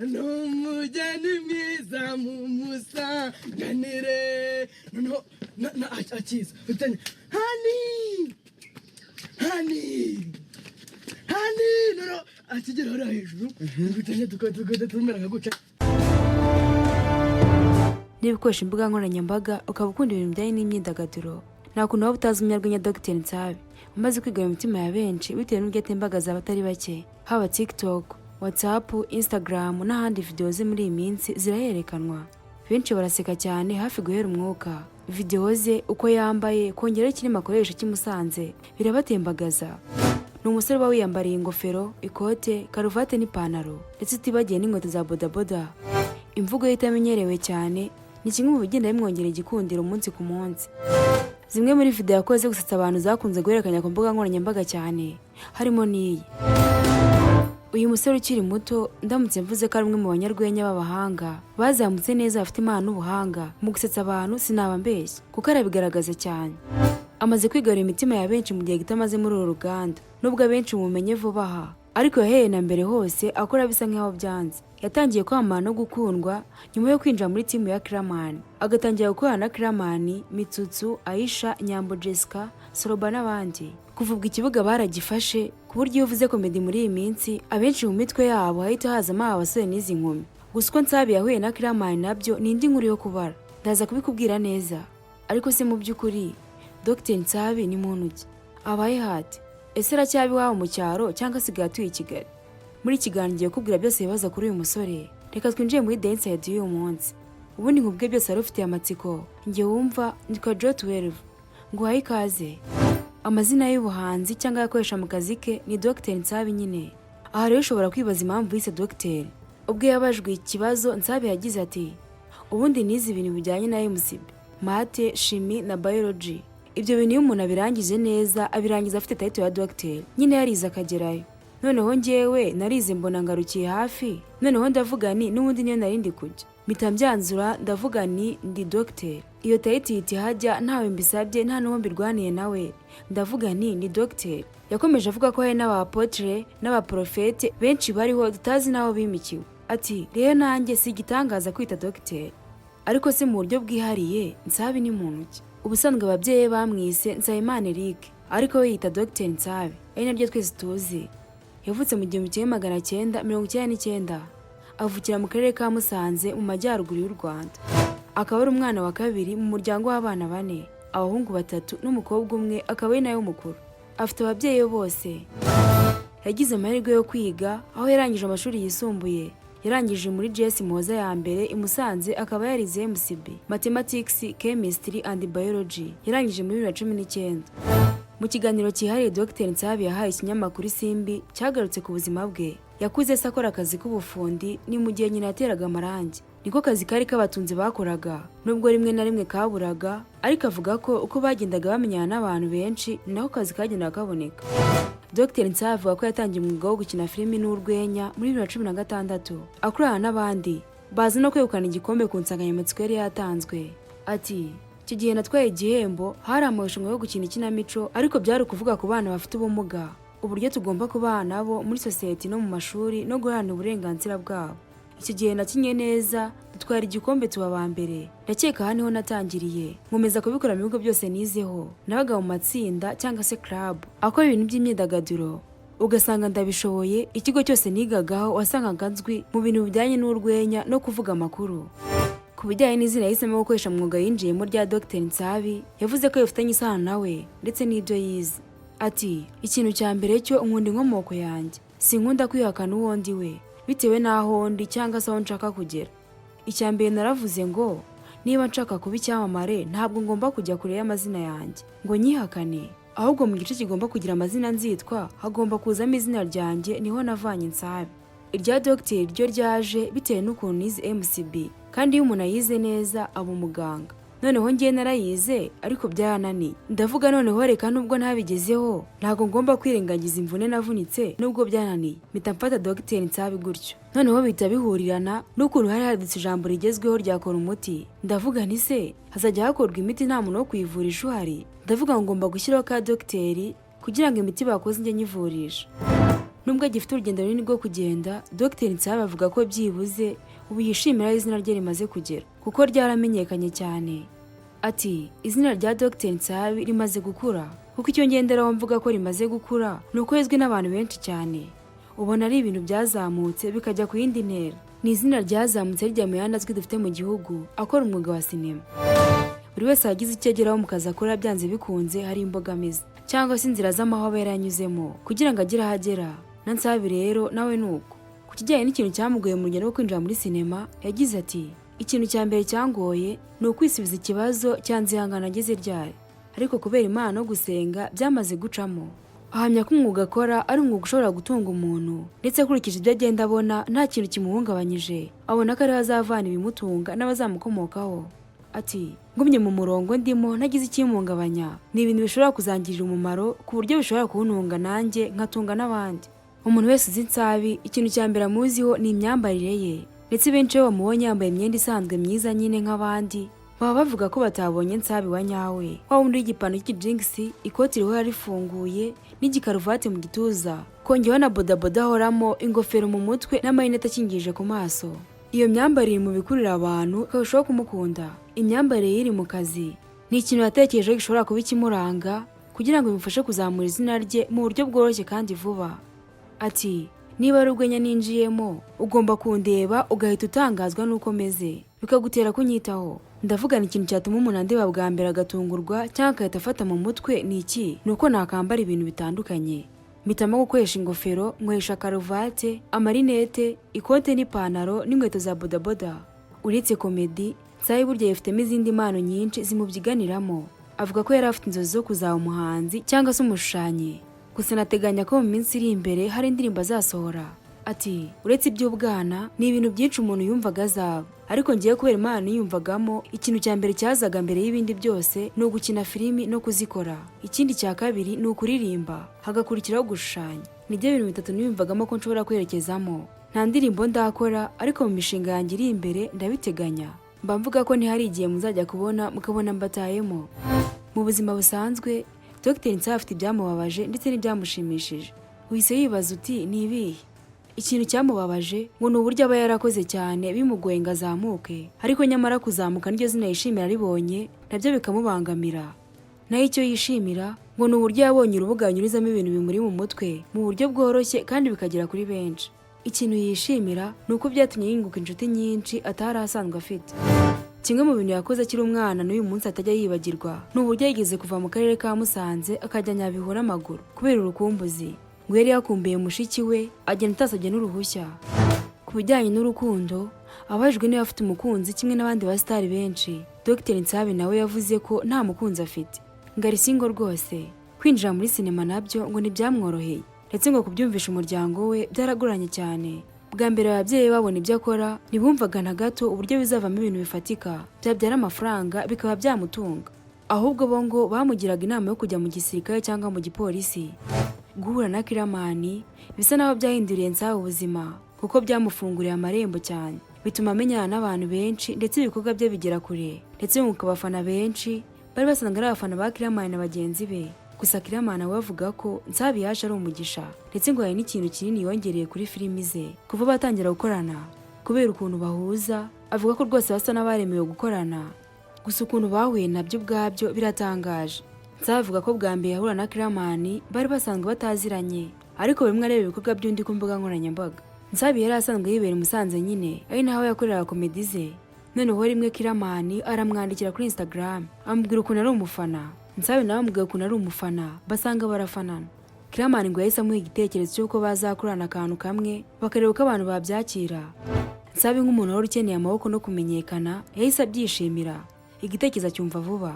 n'umugeni mwiza mumusanganire noneho akiza hani noneho akigera hariya hejuru gutanya tukagenda tumera nka gutya. Niba ukoresha imbuga nkoranyambaga ukaba ukunda ibintu bijyanye n'imyidagaduro nta kuntu waba utazi umunyarwenya Dr.NSABI umaze kwigarura imitima ya benshi bitewe n'uburyo atembagaza abatari bake haba TikTok, WhatsApp, Instagram n'ahandi video ze muri iyi minsi ziraherekanwa. Benshi baraseka cyane hafi guhera umwuka. Video ze uko yambaye kongera ikirimo akoresha kimusanze birabatembagaza. Ni umusore uba wiyambariye ingofero, ikote, karuvate n'ipantaro ndetse utibagiye n'inkweto za bodaboda. Imvugo ye itamenyerewe cyane ni kimwe mu bigenda bimwongera igikundiro umunsi ku munsi. Zimwe muri video yakoze gusetsa abantu zakunze guhererekanya ku mbuga nkoranyambaga cyane harimo n'iyi. Uyu musore ukiri muto ndamutse mvuze ko ari umwe mu banyarwenya b'abahanga bazamutse neza bafite impano n'ubuhanga mu gusetsa abantu sinaba mbeshya kuko arabigaragaza cyane. Amaze kwigarura imitima ya benshi mu gihe gito amaze muri uru ruganda nubwo abenshi mumenye vuba aha ariko yahereye na mbere hose akora bisa nk'aho byanze. Yatangiye kwamamara no gukundwa nyuma yo kwinjira muri timu ya Kiramani agatangira gukorana na Kiramani, Mitsutsu, Aisha, Nyambo Jessica, Soroba n'abandi. Kuva ubwo ikibuga baragifashe ku buryo iyo uvuze komedi muri iyi minsi abenshi mu mitwe yabo hahita hazamo abasore n'izi nkumi. Gusa uko Nsabi yahuye na Kiramani nabyo ni indi nkuru yo kubara ndaza kubikubwira neza. Ariko se mu by'ukuri Dr.NSABI ni muntu ki? Abaye hati ese aracyabi iwabo mu cyaro cyangwa asigaye atuye i Kigali? Muri kiganiro ngiye kubwira byose bibaza kuri uyu musore. Reka twinjiye muri The Inside y'uyu munsi. Ubundi nkubwe byose ari ufitiye amatsiko. Ngiye wumva ndika J12 nguhaye ikaze. Amazina y'ubuhanzi cyangwa yakoresha mu kazi ke ni Dr.NSABI nyine. Aha rero ushobora kwibaza impamvu yise Dr. Ubwo yabajwe ikibazo Nsabi yagize ati ubundi nize ibintu bijyanye na MCB, mate, chimie na biology. Ibyo bintu iyo umuntu abirangije neza abirangiza afite title ya Dr. Nyine yarize akagerayo. Noneho njyewe narize mbona ngarukiye hafi. Noneho ndavuga ni n'ubundi niyo narindi kujya. Mpita mbyanzura ndavuga ni ndi Dr. Iyo title iti hajya ntawe mbisabye nta n'uwo mbirwaniye nawe. Ndavuga ni Dr. Yakomeje avuga ko hari n'abapotre n'abaprofete benshi bariho tutazi naho bimikiwe. Ati rero nanjye si igitangaza kwita Dr. Ariko se mu buryo bwihariye Nsabi ni muntu ki? Ubusanzwe ababyeyi bamwise Nsabimana Eric ariko we yita Dr.NSABI ari naryo twese tuzi. Yavutse mu 1999 avukira mu karere ka Musanze mu majyaruguru y'u Rwanda. Akaba ari umwana wa kabiri mu muryango w'abana 4, abahungu 3 n'umukobwa umwe akaba ari nayo mukuru. Afite ababyeyi bose. Yagize amahirwe yo kwiga aho yarangije amashuri yisumbuye. Yarangije muri JS Muhoza ya mbere i Musanze akaba yarize MCB, Mathematics, Chemistry and Biology. Yarangije muri 2019. Mu kiganiro cyihariye Dr.NSABI yahaye ikinyamakuru Simbi cyagarutse ku buzima bwe. Yakuze se akora akazi k'ubufundi ni mu gihe nyina yateraga amarangi. Niko kazi kari kabatunze bakoraga nubwo rimwe na rimwe kaburaga ariko avuga ko uko bagendaga bamenyana n'abantu benshi naho kazi kagendaga kaboneka. Dr.NSABI avuga ko yatangiye umwuga wo gukina filimi n'urwenya muri 2016 akorana n'abandi bazi no kwegukana igikombe ku nsanganyamatsiko yari yatanzwe. Ati icyo gihe natwaye igihembo hari amarushanwa yo gukina ikinamico ariko byari kuvuga ku bana bafite ubumuga uburyo tugomba kubana nabo muri society no mu mashuri no guharanira uburenganzira bwabo. Icyo gihe nakinye neza dutwara igikombe tuba ba mbere. Ndakeka aha niho natangiriye nkomeza kubikora mu bigo byose nizeho. Nabaga mu matsinda cyangwa se club akora ibintu by'imyidagaduro ugasanga ndabishoboye. Ikigo cyose nigagaho wasangaga nzwi mu bintu bijyanye n'urwenya no kuvuga amakuru. Ku bijyanye n'izina yahisemo gukoresha mu mwuga yinjiyemo rya Dr.NSABI yavuze ko yifitanye isano nawe ndetse n'ibyo yize. Ati ikintu cya mbere cyo nkunda inkomoko yanjye, sinkunda kwihakana uwo ndi we bitewe n'aho ndi cyangwa se aho nshaka kugera. Icya mbere naravuze ngo niba nshaka kuba icyamamare ntabwo ngomba kujya kure y'amazina yanjye ngo nyihakane, ahubwo mu gice kigomba kugira amazina nzitwa hagomba kuzamo izina ryanjye. Niho navanye Nsabi. Irya Dr. ryo ryaje bitewe n'ukuntu nize MCB kandi iyo umuntu ayize neza aba umuganga. Noneho ngiye narayize ariko byarananiye. Ndavuga noneho reka nubwo ntabigezeho ntago ngomba kwirengagiza imvune navunitse nubwo byananiye. Mpita mfata Dr.NSABI gutyo. Noneho bihita bihurirana n'ukuntu hari hadutse ijambo rigezweho ryakora umuti. Ndavuga nti se hazajya hakorwa imiti nta muntu wo kuyivurisha uhari? Ndavuga ngo ngomba gushyiraho ka Dr. kugira ngo imiti bakoze njye nyivurisha. nubwo agifite urugendo runini rwo kugenda. Dr. NSABI avuga ko byibuze ubu yishimira izina rye rimaze kugera kuko ryaramenyekanye cyane. Ati izina rya Dr. NSABI rimaze gukura kuko icyo ngenderaho mvuga ko rimaze gukura ni uko rizwi n'abantu benshi cyane. Ubona ari ibintu byazamutse bikajya ku yindi ntera. Ni izina ryazamutse rijya mu yandi azwi dufite mu gihugu akora umwuga wa sinema. Buri wese yagize icyo ageraho mu kazi akora byanze bikunze hari imbogamizi cyangwa se inzira z'amahoro yaranyuzemo kugira ngo agire ahagera. Na NSABI rero nawe nuko. Ku kijyanye n'ikintu cyamugoye mu rugendo rwo kwinjira muri sinema yagize ati ikintu cya mbere cyangoye ni ukwisubiza ikibazo cyanzihangana ageze ryari, ariko kubera Imana no gusenga byamaze gucamo. Ahamya ko umwuga akora ari umwuga ushobora gutunga umuntu ndetse akurikije ibyo agenda abona nta kintu kimuhungabanyije, abona ko ariho azavana ibimutunga n'abazamukomokaho. Ati ngumye mu murongo ndimo ntagize ikimuhungabanya ni ibintu bishobora kuzangirira umumaro ku buryo bishobora kuntunga nanjye nkatunga n'abandi. Umuntu wese uzi NSABI ikintu cya mbere amuziho ni imyambarire ye, ndetse benshi iyo bamubonye yambaye imyenda isanzwe myiza nyine nk'abandi baba bavuga ko batabonye NSABI wa nyawe, wa wundi w'igipantaro cy'ijingisi, ikoti rihora rifunguye n'igikaruvati mu gituza, kongeho na bodaboda ahoramo, ingofero mu mutwe n'amarinete akingije ku maso. Iyo myambarire mu bikurira abantu akarushaho kumukunda. Imyambarire ye iri mu kazi ni ikintu yatekereje gishobora kuba ikimuranga kugira ngo bimufashe kuzamura izina rye mu buryo bworoshye kandi vuba. Ati niba ari urwenya ninjiyemo ugomba kundeba ugahita utangazwa n'uko meze bikagutera kunyitaho. Ndavugana ikintu cyatuma umuntu andeba bwa mbere agatungurwa cyangwa agahita afata mu mutwe ni iki, ni uko nakambara ibintu bitandukanye. Mpitamo gukoresha ingofero, nkoresha karuvate, amarinete, ikote n'ipantaro n'inkweto za bodaboda. Uretse komedi, NSABI burya yifitemo izindi mpano nyinshi zimubyiganiramo. Avuga ko yari afite inzozi zo kuzaba umuhanzi cyangwa se umushushanyi, gusa nateganya ko mu minsi iri imbere hari indirimbo azasohora. Ati uretse iby'ubwana ni ibintu byinshi umuntu yumvaga azaba, ariko ngiye kubera Imana niyumvagamo ikintu cya mbere cyazaga mbere y'ibindi byose ni ugukina filimi no kuzikora. Ikindi cya kabiri ni ukuririmba, hagakurikiraho gushushanya. Nibyo bintu bitatu niyumvagamo ko nshobora kwerekezamo. Nta ndirimbo ndakora, ariko mu mishinga yanjye iri imbere ndabiteganya. Mba mvuga ko ntihari igihe muzajya kubona mukabona mbatayemo. Mu buzima busanzwe Dr. NSABI afite ibyamubabaje ndetse n'ibyamushimishije. Uhise yibaza uti ni ibihe? Ikintu cyamubabaje ngo ni uburyo aba yarakoze cyane bimugoye ngo azamuke, ariko nyamara kuzamuka n'iryo zina yishimira ribonye nabyo bikamubangamira. Naho icyo yishimira ngo ni uburyo yabonye urubuga yanyurizamo ibintu bimuri mu mutwe mu buryo bworoshye kandi bikagera kuri benshi. Ikintu yishimira ni uko byatumye yunguka inshuti nyinshi atari asanzwe afite. Kimwe mu bintu yakoze akiri umwana n'uyu munsi atajya yibagirwa ni uburyo yigeze kuva mu karere ka Musanze akajya Nyabihu n'amaguru kubera urukumbuzi. Ngo yari yakumbuye mushiki we agenda atasabye n'uruhushya. Ku bijyanye n'urukundo, abajwe niba afite umukunzi kimwe n'abandi basitari benshi. Dr. NSABI nawe yavuze ko nta mukunzi afite, ngo ari single rwose. Kwinjira muri sinema nabyo ngo ntibyamworoheye, ndetse ngo kubyumvisha umuryango we byaragoranye cyane. Bwa mbere ababyeyi babona ibyo akora ntibumvaga na gato uburyo bizavamo ibintu bifatika byabyara amafaranga bikaba byamutunga, ahubwo bo ngo bamugiraga inama yo kujya mu gisirikare cyangwa mu gipolisi. Guhura na Kiramani bisa naho byahinduriye NSABI ubuzima kuko byamufunguriye amarembo cyane, bituma amenyana n'abantu benshi ndetse ibikorwa bye bigera kure, ndetse yunguka abafana benshi bari basanzwe ari abafana ba Kiramani na bagenzi be. Gusa Kiramani we avuga ko NSABI yaje ari umugisha, ndetse ngo hari n'ikintu kinini yongereye kuri filimi ze kuva batangira gukorana. Kubera ukuntu bahuza, avuga ko rwose basa n'abaremewe gukorana, gusa ukuntu bahuye nabyo ubwabyo biratangaje. NSABI avuga ko bwa mbere yahura na Kiramani bari basanzwe bataziranye, ariko buri umwe areba ibikorwa by'undi ku mbuga nkoranyambaga. NSABI yari asanzwe yibera i Musanze nyine, ari naho yakorera komedi ze. Noneho rimwe Kiramani aramwandikira kuri Instagram amubwira ukuntu ari umufana. NSABI nawe amubwira ukuntu ari umufana, basanga barafanana. Kiramani ngo yahise amuha igitekerezo cy'uko bazakorana akantu kamwe bakareba uko abantu babyakira. NSABI nk'umuntu wari ukeneye amaboko no kumenyekana yahise abyishimira, igitekerezo cyumva vuba.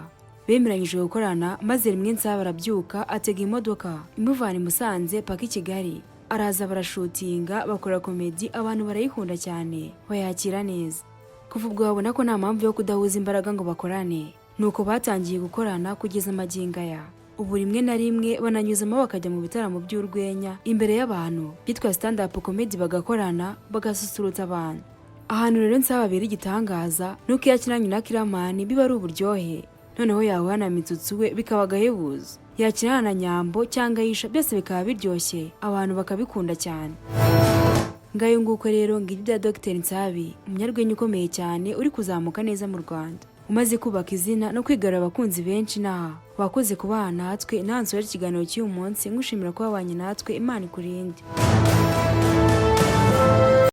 Bemeranyije gukorana, maze rimwe NSABI arabyuka atega imodoka imuvana i Musanze paka i Kigali. Araza barashutinga, bakora komedi, abantu barayikunda cyane, bayakira neza. Kuva ubwo babona ko nta mpamvu yo kudahuza imbaraga ngo bakorane, nuko batangiye gukorana kugeza magingo aya. Ubu rimwe na rimwe bananyuzamo bakajya mu bitaramo by'urwenya imbere y'abantu byitwa stand up comedy, bagakorana bagasusurutsa abantu. Ahantu rero NSABI abera igitangaza nuko yakinanye na Kiramani biba ari uburyohe, noneho yahura na Mitsutsu we bikaba gahebuzo. yakina na Nyambo cyangwa Yisha byose bikaba biryoshye abantu bakabikunda cyane. Ngayo nguko rero ngibyo bya Dr. Nsabi, umunyarwenya ukomeye cyane uri kuzamuka neza mu Rwanda, umaze kubaka izina no kwigarura abakunzi benshi. Naha wakoze kubana natwe, ntansore ikiganiro cy'uyu munsi ngushimira ko wabanye natwe. Imana ikurinde.